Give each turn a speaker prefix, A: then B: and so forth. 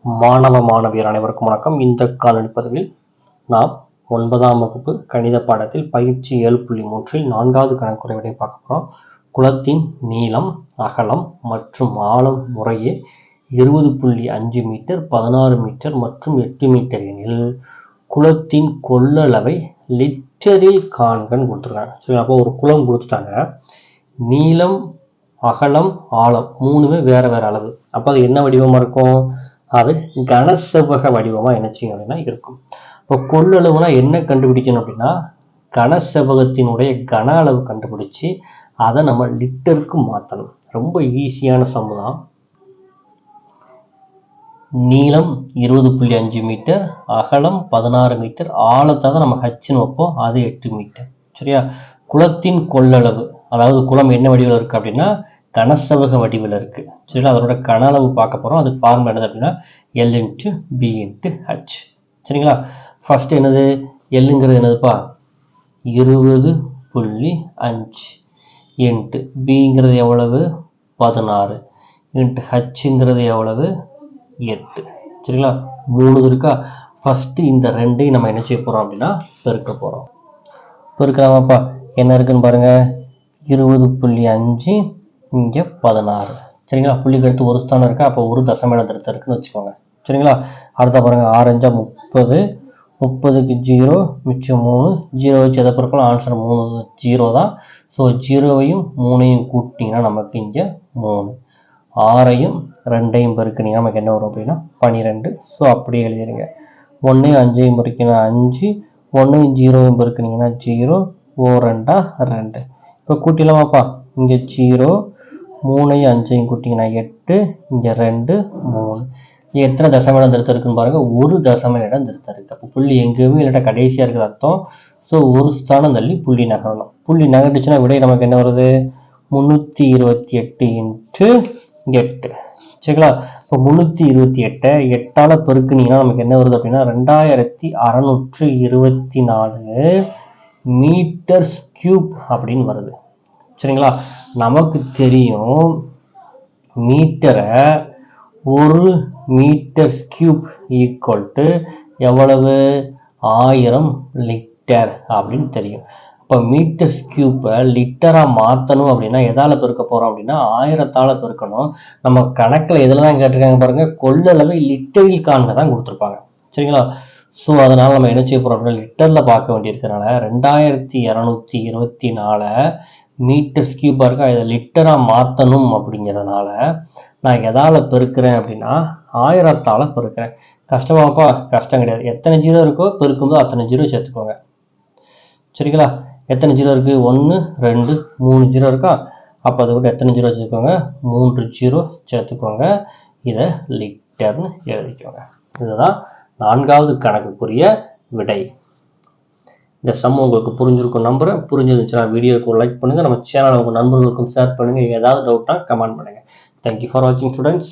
A: மாணவ மாணவியர் அனைவருக்கும் வணக்கம். இந்த காணொளி பதிவில் நாம் 9ஆம் வகுப்பு கணித பாடத்தில் பயிற்சி 7.3 4வது கணக்குறை விடை பார்க்க போகிறோம். குளத்தின் நீளம், அகலம் மற்றும் ஆழம் முறையே 20.5 மீட்டர், 16 மீட்டர் மற்றும் 8 மீட்டர் எனில் குளத்தின் கொள்ளளவை லிட்டரில் காண்கன்னு கொடுத்துருக்காங்க. சரி, அப்போ ஒரு குளம் கொடுத்துட்டாங்க. நீளம், அகலம், ஆழம் மூணுமே வேற வேற அளவு. அப்போ அது என்ன வடிவமாக இருக்கும்? அது கனசெவ்வக வடிவமாக என்ன செய்யும் அப்படின்னா இருக்கும். இப்போ கொள்ளளவுனா என்ன கண்டுபிடிக்கணும் அப்படின்னா கனசெவ்வகத்தினுடைய கன அளவு கண்டுபிடிச்சி அதை நம்ம லிட்டருக்கு மாற்றணும். ரொம்ப ஈஸியான சம் தான். நீளம் 20.5 மீட்டர், அகலம் 16 மீட்டர், ஆழத்தை தான் நம்ம ஹச்சுன்னு வைப்போம், அது 8 மீட்டர். சரியா? குளத்தின் கொள்ளளவு, அதாவது குளம் என்ன வடிவில் இருக்குது அப்படின்னா கனசெவ்வக வடிவில் இருக்கு. சரிங்களா? அதோட கன அளவு பார்க்க போகிறோம். அது ஃபார்முலா என்னது அப்படின்னா L × B × H. சரிங்களா? ஃபர்ஸ்ட் என்னது? எல்லுங்கிறது என்னதுப்பா? 20.5 இன்ட்டு பிங்கிறது எவ்வளவு? 16 இன்ட்டு ஹச்சுங்கிறது எவ்வளவு? 8. சரிங்களா? 3 இருக்கா? ஃபர்ஸ்ட் இந்த ரெண்டையும் நம்ம என்ன செய்ய போகிறோம் அப்படின்னா பெருக்க போகிறோம். பெருக்கலாமாப்பா? என்ன இருக்குன்னு பாருங்க. 20.5 இங்கே 16. சரிங்களா? புள்ளிக்கு அடுத்து ஒரு ஸ்தானம் இருக்கா, அப்போ ஒரு தசம இடம் இருக்குன்னு வச்சுக்கோங்க. சரிங்களா? அடுத்த பாருங்க, 6 × 30, 30க்கு 0 மிச்சம் 3, 0 வச்சு எதை பிறக்கலாம்? ஆன்சர் 3 0 தான். ஸோ 0வையும் 3ஐயும் கூட்டிங்கன்னா நமக்கு இங்கே 3, 6ஐயும் 2ஐயும் பெருக்கினீங்கன்னா நமக்கு என்ன வரும் அப்படின்னா 12. ஸோ அப்படியே எழுதிடுங்க. 1ஐயும் 5ஐயும் பெருக்கினா 5, 1ஐயும் 0வையும் பெருக்கினீங்கன்னா 0, 2 2. இப்போ கூட்டிடலாமாப்பா? இங்கே 0, 3ஐயும் 5ஐயும் கூட்டிங்கன்னா 8, இங்கே 2 3. எத்தனை தசம இடம் இருக்குன்னு பாருங்க. ஒரு தசம இடம் இருக்கு. அப்போ புள்ளி எங்கேயுமே இல்லைட்டா கடைசியாக இருக்கிற அர்த்தம். ஸோ ஒரு ஸ்தானம் தள்ளி புள்ளி நகரணும். புள்ளி நகர்ந்துச்சுன்னா விடை நமக்கு என்ன வருது? 328 × 8. சரிங்களா? இப்போ 328 8ஆல் பெருக்குனீங்கன்னா நமக்கு என்ன வருது அப்படின்னா 2624 மீட்டர் கியூப் அப்படின்னு வருது. சரிங்களா? நமக்கு தெரியும் மீட்டரை 1 மீட்டர் கியூப் ஈக்குவல் டு எவ்வளவு? 1000 லிட்டர் அப்படின்னு தெரியும். இப்போ மீட்டர் கியூப்பை லிட்டராக மாற்றணும் அப்படின்னா எதால் பெருக்க போகிறோம் அப்படின்னா 1000ஆல் பெருக்கணும். நம்ம கணக்கில் எதில் தான் கேட்டிருக்காங்க பாருங்க, கொள்ளளவை லிட்டரில் காண்க தான் கொடுத்துருப்பாங்க. சரிங்களா? ஸோ அதனால் நம்ம என்ன செய்ய போகிறோம் அப்படின்னா லிட்டரில் பார்க்க வேண்டியிருக்கிறனால 2224 மீட்டர் கியூபாக இருக்கா, இதை லிட்டராக மாற்றணும். அப்படிங்கிறதுனால நான் எதால் பெருக்கிறேன் அப்படின்னா 1000ஆல் பெருக்கிறேன். கஷ்டமாப்பா? கஷ்டம் கிடையாது. எத்தனை ஜீரோ இருக்கோ பெருக்கும்போது அத்தனை ஜீரோ சேர்த்துக்கோங்க. சரிங்களா? எத்தனை ஜீரோ இருக்குது? 1 2 3 ஜீரோ இருக்கா? அப்போ அதை விட எத்தனை ஜீரோ சேர்த்துக்கோங்க? 3 ஜீரோ சேர்த்துக்கோங்க. இதை லிட்டர்னு எழுதிக்கோங்க. இதுதான் 4வது கணக்குக்குரிய விடை. இந்த சம் உங்களுக்கு புரிஞ்சிருக்கும் நம்புறேன். புரிஞ்சிருந்துச்சுன்னா வீடியோக்கு ஒரு லைக் பண்ணுங்கள். நம்ம சேனலை உங்கள் நண்பர்களுக்கும் ஷேர் பண்ணுங்கள். ஏதாவது டவுட்னா கமெண்ட் பண்ணுங்கள். தேங்க்யூ ஃபார் வாட்சிங் ஸ்டூடெண்ட்ஸ்.